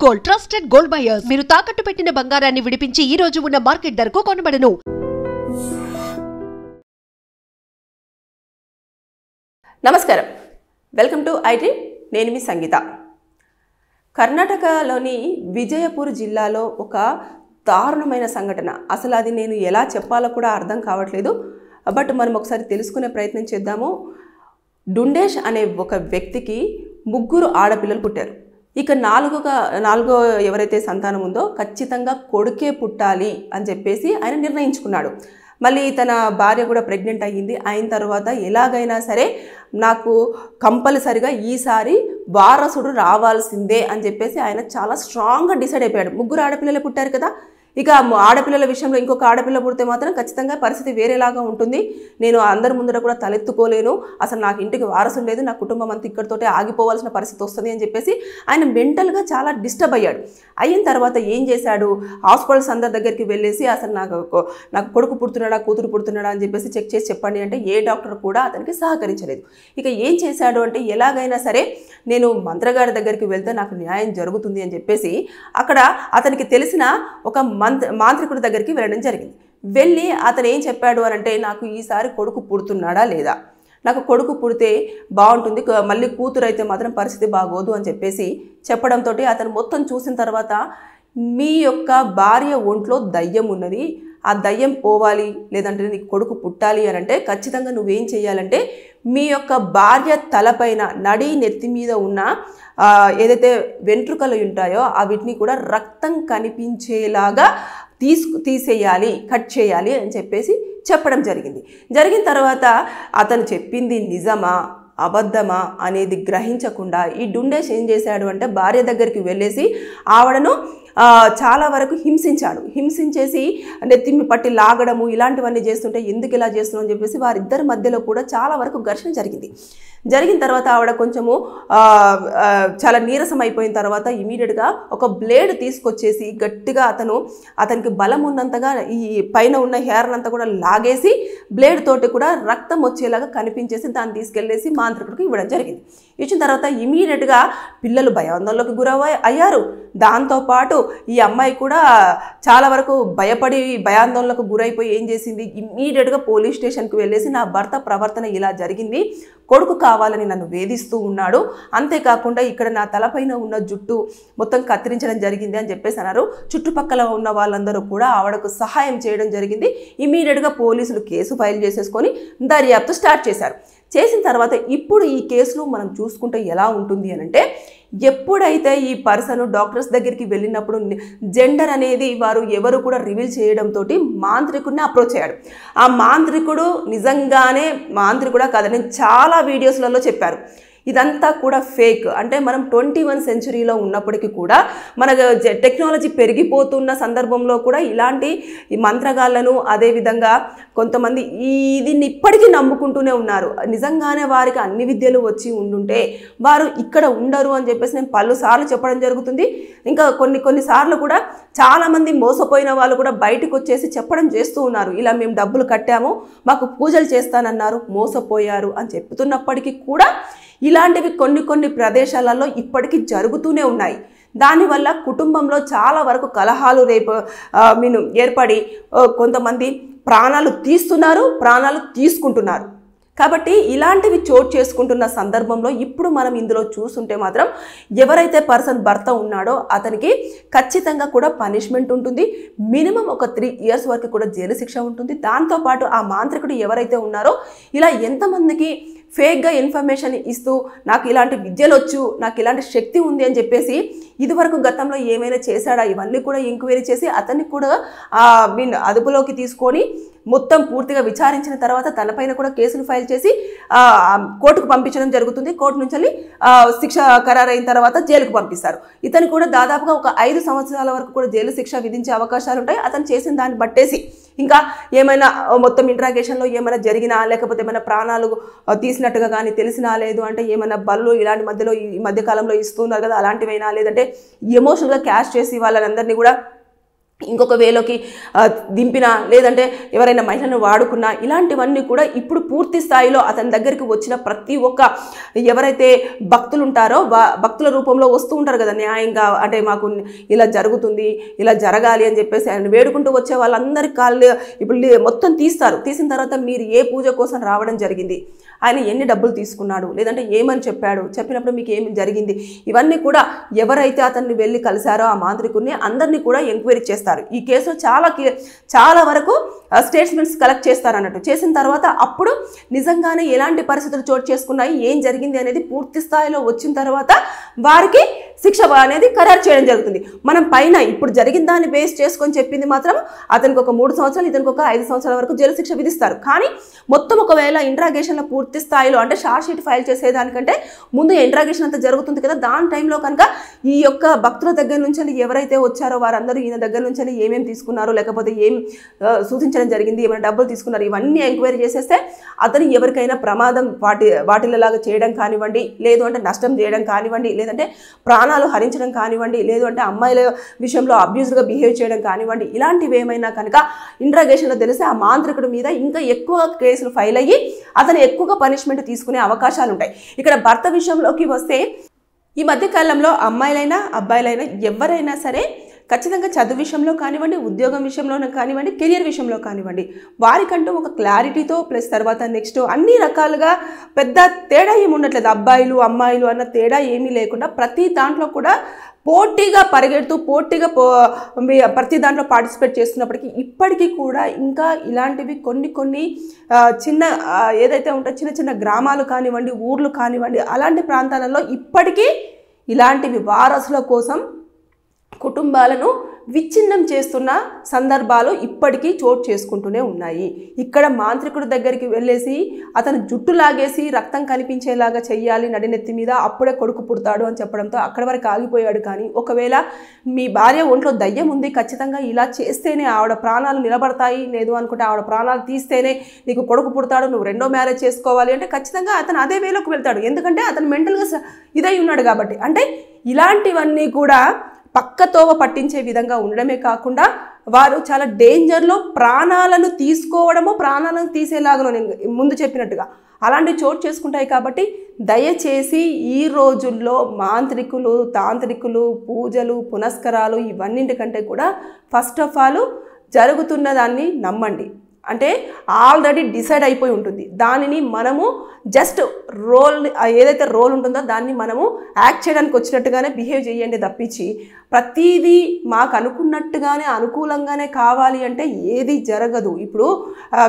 Gold trusted gold buyers మీరు తాకట్టు పెట్టిన బంగారాన్ని విడిపించి ఈ రోజు ఉన్న మార్కెట్ ధరకు కొనబడను. నమస్కారం, వెల్కమ్ టు ఐ డ్రీమ్. నేను మీ సంగీత. కర్ణాటకలోని విజయపూర్ జిల్లాలో ఒక దారుణమైన సంఘటన. అసలు అది నేను ఎలా చెప్పాలో కూడా అర్థం కావట్లేదు. బట్ మనం ఒకసారి తెలుసుకునే ప్రయత్నం చేద్దాము. డుండేష్ అనే ఒక వ్యక్తికి 3 ఆడపిల్లలు పుట్టారు. ఇక నాలుగో ఎవరైతే సంతానం ఉందో ఖచ్చితంగా కొడుకే పుట్టాలి అని చెప్పేసి ఆయన నిర్ణయించుకున్నాడు. మళ్ళీ తన భార్య కూడా ప్రెగ్నెంట్ అయ్యింది. అయిన తర్వాత ఎలాగైనా సరే నాకు కంపల్సరిగా ఈసారి వారసుడు రావాల్సిందే అని చెప్పేసి ఆయన చాలా స్ట్రాంగ్గా డిసైడ్ అయిపోయాడు. 3 ఆడపిల్లలే పుట్టారు కదా, ఇక ఆడపిల్లల విషయంలో ఇంకొక ఆడపిల్ల పుడితే మాత్రం ఖచ్చితంగా పరిస్థితి వేరేలాగా ఉంటుంది. నేను అందరి ముందర కూడా తలెత్తుకోలేను, అసలు నాకు ఇంటికి వారసుడు లేదు, నా కుటుంబం అంతా ఇక్కడితోటే ఆగిపోవాల్సిన పరిస్థితి వస్తుంది అని చెప్పేసి ఆయన మెంటల్గా చాలా డిస్టర్బ్ అయ్యాడు. అయిన తర్వాత ఏం చేశాడు, హాస్పిటల్స్ అందరి దగ్గరికి వెళ్ళేసి అసలు నాకు కొడుకు పుడుతున్నాడా కూతురు పుడుతున్నాడా అని చెప్పేసి చెక్ చేసి చెప్పండి అంటే ఏ డాక్టర్ కూడా అతనికి సహకరించలేదు. ఇక ఏం చేశాడు అంటే ఎలాగైనా సరే నేను మంత్రగారి దగ్గరికి వెళ్తే నాకు న్యాయం జరుగుతుంది అని చెప్పేసి అక్కడ అతనికి తెలిసిన ఒక మాంత్రికుడి దగ్గరికి వెళ్ళడం జరిగింది. వెళ్ళి అతను ఏం చెప్పాడు అని అంటే నాకు ఈసారి కొడుకు పుడుతున్నాడా లేదా, నాకు కొడుకు పుడితే బాగుంటుంది, మళ్ళీ కూతురు అయితే మాత్రం పరిస్థితి బాగోదు అని చెప్పేసి చెప్పడంతో అతను మొత్తం చూసిన తర్వాత మీ యొక్క భార్య ఒంట్లో దయ్యం ఉన్నది, ఆ దయ్యం పోవాలి లేదంటే నీకు కొడుకు పుట్టాలి అని అంటే ఖచ్చితంగా నువ్వేం చేయాలంటే మీ యొక్క భార్య తలపైన నడి నెత్తి మీద ఉన్న ఏదైతే వెంట్రుకలు ఉంటాయో వీటిని కూడా రక్తం కనిపించేలాగా తీసేయాలి, కట్ చేయాలి అని చెప్పేసి చెప్పడం జరిగిన తర్వాత అతను చెప్పింది నిజమా అబద్ధమా అనేది గ్రహించకుండా ఈ డుండేష్ ఏం చేశాడు అంటే భార్య దగ్గరికి వెళ్ళేసి ఆవిడను చాలా వరకు హింసించేసి నెత్తిమి పట్టి లాగడము ఇలాంటివన్నీ చేస్తుంటే ఎందుకు ఇలా చేస్తున్నావు అని చెప్పేసి వారిద్దరి మధ్యలో కూడా చాలా వరకు ఘర్షణ జరిగిన తర్వాత ఆవిడ కొంచెము చాలా నీరసం అయిపోయిన తర్వాత ఇమీడియట్గా ఒక బ్లేడ్ తీసుకొచ్చేసి గట్టిగా అతనికి బలం ఉన్నంతగా ఈ పైన ఉన్న హెయిర్ అంతా కూడా లాగేసి బ్లేడ్ తోటి కూడా రక్తం వచ్చేలాగా కనిపించేసి దాన్ని తీసుకెళ్ళేసి మాంత్రికుడికి ఇవ్వడం జరిగింది. ఇచ్చిన తర్వాత ఇమీడియట్గా పిల్లలు భయాందోళనకు అయ్యారు. దాంతోపాటు ఈ అమ్మాయి కూడా చాలా వరకు భయపడి భయాందోళనకు గురైపోయి ఏం చేసింది, ఇమ్మీడియట్గా పోలీస్ స్టేషన్కి వెళ్ళేసి నా భర్త ప్రవర్తన ఇలా జరిగింది, కొడుకు కావాలని నన్ను వేధిస్తూ ఉన్నాడు, అంతేకాకుండా ఇక్కడ నా తలపైన ఉన్న జుట్టు మొత్తం కత్తిరించడం జరిగింది అని చెప్పేసి అన్నారు. చుట్టుపక్కల ఉన్న వాళ్ళందరూ కూడా ఆవిడకు సహాయం చేయడం జరిగింది. ఇమ్మీడియట్గా పోలీసులు కేసు ఫైల్ చేసేసుకొని దర్యాప్తు స్టార్ట్ చేసిన తర్వాత ఇప్పుడు ఈ కేసులో మనం చూసుకుంటే ఎలా ఉంటుంది అని అంటే ఎప్పుడైతే ఈ పర్సన్ డాక్టర్స్ దగ్గరికి వెళ్ళినప్పుడు జెండర్ అనేది వారు ఎవరు కూడా రివీల్ చేయడంతో మాంత్రికుడిని అప్రోచ్ అయ్యాడు. ఆ మాంత్రికుడు నిజంగానే మాంత్రికుడా కాదని చాలా వీడియోస్లలో చెప్పారు. ఇదంతా కూడా ఫేక్. అంటే మనం 21వ సెంచరీలో ఉన్నప్పటికీ కూడా మన టెక్నాలజీ పెరిగిపోతున్న సందర్భంలో కూడా ఇలాంటి ఈ మంత్రగాళ్లను అదేవిధంగా కొంతమంది దీన్ని ఇప్పటికీ నమ్ముకుంటూనే ఉన్నారు. నిజంగానే వారికి అన్ని విద్యలు వచ్చి ఉండుంటే వారు ఇక్కడ ఉండరు అని చెప్పేసి నేను పలుసార్లు చెప్పడం జరుగుతుంది. ఇంకా కొన్నిసార్లు కూడా చాలామంది మోసపోయిన వాళ్ళు కూడా బయటకు వచ్చేసి చెప్పడం చేస్తూ ఉన్నారు. ఇలా మేము డబ్బులు కట్టాము, మాకు పూజలు చేస్తానన్నారు, మోసపోయారు అని చెప్తున్నప్పటికీ కూడా ఇలాంటివి కొన్ని ప్రదేశాలలో ఇప్పటికీ జరుగుతూనే ఉన్నాయి. దానివల్ల కుటుంబంలో చాలా వరకు కలహాలు ఏర్పడి కొంతమంది ప్రాణాలు తీస్తున్నారు, ప్రాణాలు తీసుకుంటున్నారు. కాబట్టి ఇలాంటివి చోటు చేసుకుంటున్న సందర్భంలో ఇప్పుడు మనం ఇందులో చూస్తుంటే మాత్రం ఎవరైతే పర్సన్ భర్త ఉన్నాడో అతనికి ఖచ్చితంగా కూడా పనిష్మెంట్ ఉంటుంది. మినిమం ఒక 3 ఇయర్స్ వరకు కూడా జైలు శిక్ష ఉంటుంది. దాంతోపాటు ఆ మాంత్రికుడు ఎవరైతే ఉన్నారో ఇలా ఎంతమందికి ఫేక్గా ఇన్ఫర్మేషన్ ఇస్తూ నాకు ఇలాంటి విద్యలు వచ్చు, నాకు ఇలాంటి శక్తి ఉంది అని చెప్పేసి ఇదివరకు గతంలో ఏమైనా చేశాడా ఇవన్నీ కూడా ఎంక్వైరీ చేసి అతన్ని కూడా అదుపులోకి తీసుకొని మొత్తం పూర్తిగా విచారించిన తర్వాత తనపైన కూడా కేసులు ఫైల్ చేసి కోర్టుకు పంపించడం జరుగుతుంది. కోర్టు నుంచి శిక్ష ఖరారైన తర్వాత జైలుకు పంపిస్తారు. ఇతను కూడా దాదాపుగా ఒక 5 సంవత్సరాల వరకు కూడా జైలు శిక్ష విధించే అవకాశాలు ఉంటాయి. అతను చేసిన దాన్ని బట్టేసి ఇంకా ఏమైనా మొత్తం ఇంట్రాగేషన్లో ఏమైనా జరిగినా లేకపోతే ఏమైనా ప్రాణాలు తీసినట్టుగా కానీ తెలిసినా లేదు అంటే ఏమైనా బళ్ళు ఇలాంటి ఈ మధ్యకాలంలో ఇస్తున్నారు కదా అలాంటివైనా లేదంటే ఎమోషనల్గా క్యాష్ చేసి వాళ్ళందరినీ కూడా ఇంకొక వేలోకి దింపినా లేదంటే ఎవరైనా మహిళను వాడుకున్నా ఇలాంటివన్నీ కూడా ఇప్పుడు పూర్తి స్థాయిలో అతని దగ్గరికి వచ్చిన ప్రతి ఒక్క ఎవరైతే భక్తులు ఉంటారో భక్తుల రూపంలో వస్తూ ఉంటారు కదా న్యాయంగా, అంటే మాకు ఇలా జరుగుతుంది, ఇలా జరగాలి అని చెప్పేసి ఆయన వేడుకుంటూ వచ్చే వాళ్ళందరి కాళ్ళు ఇప్పుడు మొత్తం తీసిన తర్వాత మీరు ఏ పూజ కోసం రావడం జరిగింది, ఆయన ఎన్ని డబ్బులు తీసుకున్నాడు, లేదంటే ఏమని చెప్పినప్పుడు మీకు ఏమి జరిగింది, ఇవన్నీ కూడా ఎవరైతే అతన్ని వెళ్ళి కలిశారో ఆ మాంత్రికుడిని అందరినీ కూడా ఎంక్వైరీ చేస్తారు. ఈ కేసులో చాలా వరకు స్టేట్మెంట్స్ కలెక్ట్ చేస్తారు అన్నట్టు. చేసిన తర్వాత అప్పుడు నిజంగానే ఎలాంటి పరిస్థితులు చోటు చేసుకున్నాయి, ఏం జరిగింది అనేది పూర్తి స్థాయిలో వచ్చిన తర్వాత వారికి శిక్ష అనేది ఖరారు చేయడం జరుగుతుంది. మనం పైన ఇప్పుడు జరిగిన దాన్ని బేస్ చేసుకొని చెప్పింది మాత్రం అతనికి ఒక 3 సంవత్సరాలు, ఇతనికి ఒక 5 సంవత్సరాల వరకు జైలు శిక్ష విధిస్తారు. కానీ మొత్తం ఒకవేళ ఇంట్రాగేషన్లో పూర్తి స్థాయిలో అంటే షార్ట్ షీట్ ఫైల్ చేసేదానికంటే ముందు ఇంట్రాగేషన్ అంతా జరుగుతుంది కదా, దాని టైంలో కనుక ఈ యొక్క భక్తుల దగ్గర నుంచి ఎవరైతే వచ్చారో వారందరూ ఈయన దగ్గర నుంచి ఏమేమి తీసుకున్నారు, లేకపోతే ఏం సూచించడం జరిగింది, ఏమైనా డబ్బులు తీసుకున్నారు, ఇవన్నీ ఎంక్వైరీ చేసేస్తే అతను ఎవరికైనా ప్రమాదం వాటిల్లలాగా చేయడం కానివ్వండి, లేదు అంటే నష్టం చేయడం కానివ్వండి, లేదంటే ప్రాణాలు హరించడం కానివ్వండి, లేదు అంటే అమ్మాయిల విషయంలో అబ్యూజ్గా బిహేవ్ చేయడం కానివ్వండి, ఇలాంటివి ఏమైనా కనుక ఇంట్రాగేషన్లో తెలిసి ఆ మాంత్రికుడి మీద ఇంకా ఎక్కువ కేసులు ఫైల్ అయ్యి అతను ఎక్కువగా పనిష్మెంట్ తీసుకునే అవకాశాలు ఉంటాయి. ఇక్కడ భర్త విషయంలోకి వస్తే ఈ మధ్యకాలంలో అమ్మాయిలైనా అబ్బాయిలైనా ఎవరైనా సరే ఖచ్చితంగా చదువు విషయంలో కానివ్వండి, ఉద్యోగం విషయంలో కానివ్వండి, కెరియర్ విషయంలో కానివ్వండి, వారికంటూ ఒక క్లారిటీతో ప్లస్ తర్వాత నెక్స్ట్ అన్ని రకాలుగా పెద్ద తేడా ఏమి ఉండట్లేదు. అబ్బాయిలు అమ్మాయిలు అన్న తేడా ఏమీ లేకుండా ప్రతి దాంట్లో కూడా పోటీగా పరిగెడుతూ పోటీగా ప్రతి దాంట్లో పార్టిసిపేట్ చేస్తున్నప్పటికీ ఇప్పటికీ కూడా ఇంకా ఇలాంటివి కొన్ని చిన్న ఏదైతే ఉంటే చిన్న చిన్న గ్రామాలు కానివ్వండి, ఊర్లు కానివ్వండి, అలాంటి ప్రాంతాలలో ఇప్పటికీ ఇలాంటివి వారసుల కోసం కుటుంబాలను విచ్ఛిన్నం చేస్తున్న సందర్భాలు ఇప్పటికీ చోటు చేసుకుంటూనే ఉన్నాయి. ఇక్కడ మాంత్రికుడి దగ్గరికి వెళ్ళేసి అతను జుట్టు లాగేసి రక్తం కనిపించేలాగా చెయ్యాలి నడినెత్తి మీద, అప్పుడే కొడుకు పుడతాడు అని చెప్పడంతో అక్కడి వరకు ఆగిపోయాడు. కానీ ఒకవేళ మీ భార్య ఒంట్లో దయ్యం ఉంది, ఖచ్చితంగా ఇలా చేస్తేనే ఆవిడ ప్రాణాలు నిలబడతాయి, లేదు అనుకుంటే ఆవిడ ప్రాణాలు తీస్తేనే నీకు కొడుకు పుడతాడు, నువ్వు 2వ మ్యారేజ్ చేసుకోవాలి అంటే ఖచ్చితంగా అతను అదే వేలోకి వెళ్తాడు. ఎందుకంటే అతను మెంటల్గా ఇదై ఉన్నాడు కాబట్టి. అంటే ఇలాంటివన్నీ కూడా పక్కతోవ పట్టించే విధంగా ఉండడమే కాకుండా వారు చాలా డేంజర్లో ప్రాణాలను తీసుకోవడము, ప్రాణాలను తీసేలాగా నేను ముందు చెప్పినట్టుగా అలాంటివి చోటు చేసుకుంటాయి. కాబట్టి దయచేసి ఈ రోజుల్లో మాంత్రికులు, తాంత్రికులు, పూజలు, పునస్కారాలు ఇవన్నింటికంటే కూడా ఫస్ట్ ఆఫ్ ఆల్ జరుగుతున్న దాన్ని నమ్మండి. అంటే ఆల్రెడీ డిసైడ్ అయిపోయి ఉంటుంది. దానిని మనము జస్ట్ ఏదైతే రోల్ ఉంటుందో దాన్ని మనము యాక్ట్ చేయడానికి వచ్చినట్టుగానే బిహేవ్ చేయండి తప్పించి ప్రతిదీ మాకు అనుకున్నట్టుగానే అనుకూలంగానే కావాలి అంటే ఏది జరగదు. ఇప్పుడు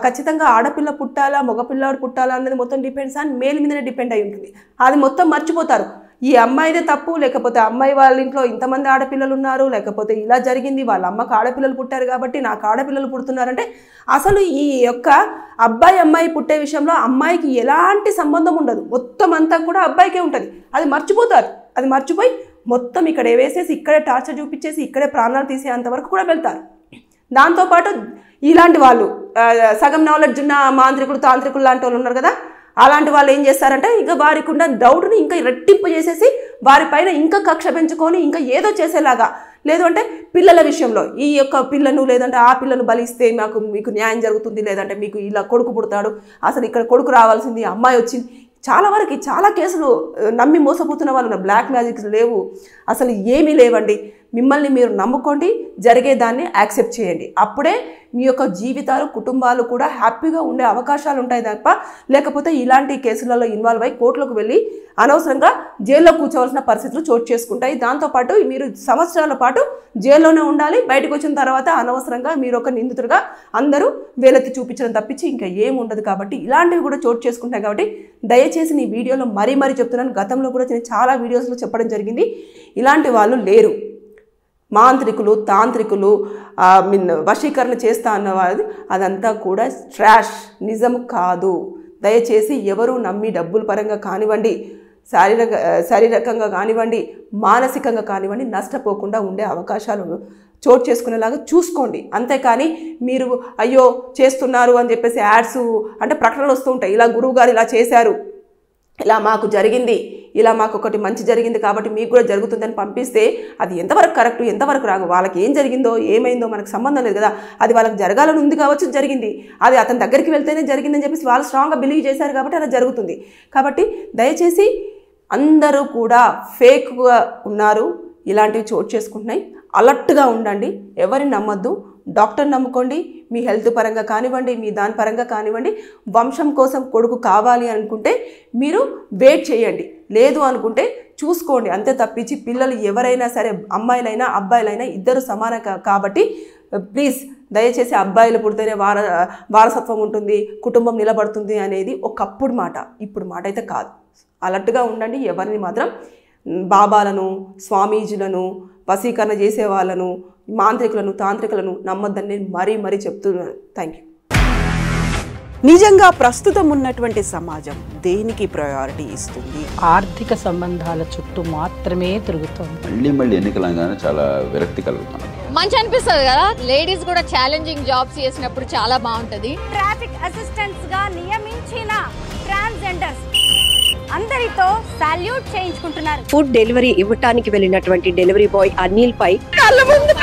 ఖచ్చితంగా ఆడపిల్ల పుట్టాలా మగపిల్లాడు పుట్టాలా అనేది మొత్తం డిపెండ్స్ ఆన్ మేల్ మీదనే డిపెండ్ అయి ఉంటుంది. అది మొత్తం మర్చిపోతారు. ఈ అమ్మాయిదే తప్పు, లేకపోతే అమ్మాయి వాళ్ళ ఇంట్లో ఇంతమంది ఆడపిల్లలు ఉన్నారు, లేకపోతే ఇలా జరిగింది, వాళ్ళ అమ్మకు ఆడపిల్లలు పుట్టారు కాబట్టి నాకు ఆడపిల్లలు పుడుతున్నారంటే అసలు ఈ యొక్క అమ్మాయి పుట్టే విషయంలో అమ్మాయికి ఎలాంటి సంబంధం ఉండదు. మొత్తం అంతా కూడా అబ్బాయికే ఉంటుంది. అది మర్చిపోతారు. అది మర్చిపోయి మొత్తం ఇక్కడే వేసేసి ఇక్కడే టార్చర్ చూపించేసి ఇక్కడే ప్రాణాలు తీసేంతవరకు కూడా వెళ్తారు. దాంతోపాటు ఇలాంటి వాళ్ళు సగం నాలెడ్జ్ ఉన్న మాంత్రికులు, తాంత్రికులు లాంటి వాళ్ళు ఉన్నారు కదా, అలాంటి వాళ్ళు ఏం చేస్తారంటే ఇంకా వారికి ఉన్న డౌట్ని ఇంకా రెట్టింపు చేసేసి వారిపైన ఇంకా కక్ష పెంచుకొని ఇంకా ఏదో చేసేలాగా, లేదు అంటే పిల్లల విషయంలో ఈ యొక్క పిల్లను లేదంటే ఆ పిల్లను బలిస్తే మీకు న్యాయం జరుగుతుంది, లేదంటే మీకు ఇలా కొడుకు పుడతాడు, అసలు ఇక్కడ కొడుకు రావాల్సింది అమ్మాయి వచ్చింది. చాలా కేసులు నమ్మి మోసపోతున్న వాళ్ళు బ్లాక్ మ్యాజిక్స్ లేవు, అసలు ఏమీ లేవండి. మిమ్మల్ని మీరు నమ్ముకోండి, జరిగేదాన్ని యాక్సెప్ట్ చేయండి. అప్పుడే మీ యొక్క జీవితాలు, కుటుంబాలు కూడా హ్యాపీగా ఉండే అవకాశాలు ఉంటాయి తప్ప లేకపోతే ఇలాంటి కేసులలో ఇన్వాల్వ్ అయ్యి కోర్టులకు వెళ్ళి అనవసరంగా జైల్లో కూర్చోవలసిన పరిస్థితులు చోటు చేసుకుంటాయి. దాంతోపాటు మీరు సంవత్సరాల పాటు జైల్లోనే ఉండాలి. బయటకు వచ్చిన తర్వాత అనవసరంగా మీరు ఒక నిందితుడిగా అందరూ వేలెత్తి చూపించడం తప్పించి ఇంకా ఏం ఉండదు. కాబట్టి ఇలాంటివి కూడా చోటు చేసుకుంటాయి. కాబట్టి దయచేసి నీ వీడియోలో మరీ చెప్తున్నాను, గతంలో కూడా నేను చాలా వీడియోస్లో చెప్పడం జరిగింది, ఇలాంటి వాళ్ళు లేరు. మాంత్రికులు, తాంత్రికులు వశీకరణ చేస్తా అన్నవాది అదంతా కూడా ట్రాష్, నిజం కాదు. దయచేసి ఎవరు నమ్మి డబ్బుల పరంగా కానివ్వండి, శారీరకంగా కానివ్వండి, మానసికంగా కానివ్వండి నష్టపోకుండా ఉండే అవకాశాలు చోటు చేసుకునేలాగా చూసుకోండి. అంతేకాని మీరు అయ్యో చేస్తున్నారు అని చెప్పేసి యాడ్స్ అంటే ప్రకటనలు వస్తూ ఉంటాయి, ఇలా గురువు గారు ఇలా చేశారు, ఇలా మాకు జరిగింది, ఇలా మాకు ఒకటి మంచి జరిగింది కాబట్టి మీకు కూడా జరుగుతుందని పంపిస్తే అది ఎంతవరకు కరెక్ట్, ఎంతవరకు రాంగ్? వాళ్ళకి ఏం జరిగిందో ఏమైందో మనకు సంబంధం లేదు కదా. అది వాళ్ళకి జరగాలని ఉంది కావచ్చు, జరిగింది. అది అతని దగ్గరికి వెళ్తేనే జరిగిందని చెప్పేసి వాళ్ళు స్ట్రాంగ్గా బిలీవ్ చేశారు కాబట్టి అలా జరుగుతుంది. కాబట్టి దయచేసి అందరూ కూడా ఫేక్గా ఉన్నారు, ఇలాంటివి చోటు చేసుకుంటున్నాయి. అలర్ట్గా ఉండండి, ఎవరిని నమ్మొద్దు. డాక్టర్ నమ్ముకోండి, మీ హెల్త్ పరంగా కానివ్వండి, మీ దాని పరంగా కానివ్వండి. వంశం కోసం కొడుకు కావాలి అనుకుంటే మీరు వెయిట్ చేయండి, లేదు అనుకుంటే చూసుకోండి, అంతే తప్పించి పిల్లలు ఎవరైనా సరే, అమ్మాయిలైనా అబ్బాయిలైనా ఇద్దరు సమానం కాబట్టి ప్లీజ్ దయచేసి అబ్బాయిలు పుడితేనే వారసత్వం ఉంటుంది, కుటుంబం నిలబడుతుంది అనేది ఒకప్పుడు మాట, ఇప్పుడు మాట అయితే కాదు. అలర్ట్గా ఉండండి. ఎవరిని మాత్రం బాబాలను, స్వామీజులను, వశీకరణ చేసే వాళ్ళను, మాంత్రికులను, తాంత్రికులను నమ్మొద్దని నేను మరీ చెప్తున్నాను. Thank you. నిజంగా ప్రస్తుతం ఉన్నటువంటి సమాజం దేనికి ప్రయారిటీ ఇస్తుంది? ఆర్థిక సంబంధాల చుట్టూ మాత్రమే తిరుగుతుంది. మళ్ళీ ఎన్నికలంగానే చాలా విరక్తి కలుగుతాను. మంచి అనిపిస్తుంది కదా, లేడీస్ కూడా ఛాలెంజింగ్ జాబ్స్ చేసినప్పుడు చాలా బాగుంటది. ట్రాఫిక్ అసిస్టెంట్స్ గా నియమించిన ట్రాన్స్జెండర్స్ అందరితో సాల్యూట్ చేయించుకుంటున్నారు. ఫుడ్ డెలివరీ ఇవ్వటానికి వెళ్ళినటువంటి డెలివరీ బాయ్ అనిల్ పై కళ్ళ ముందు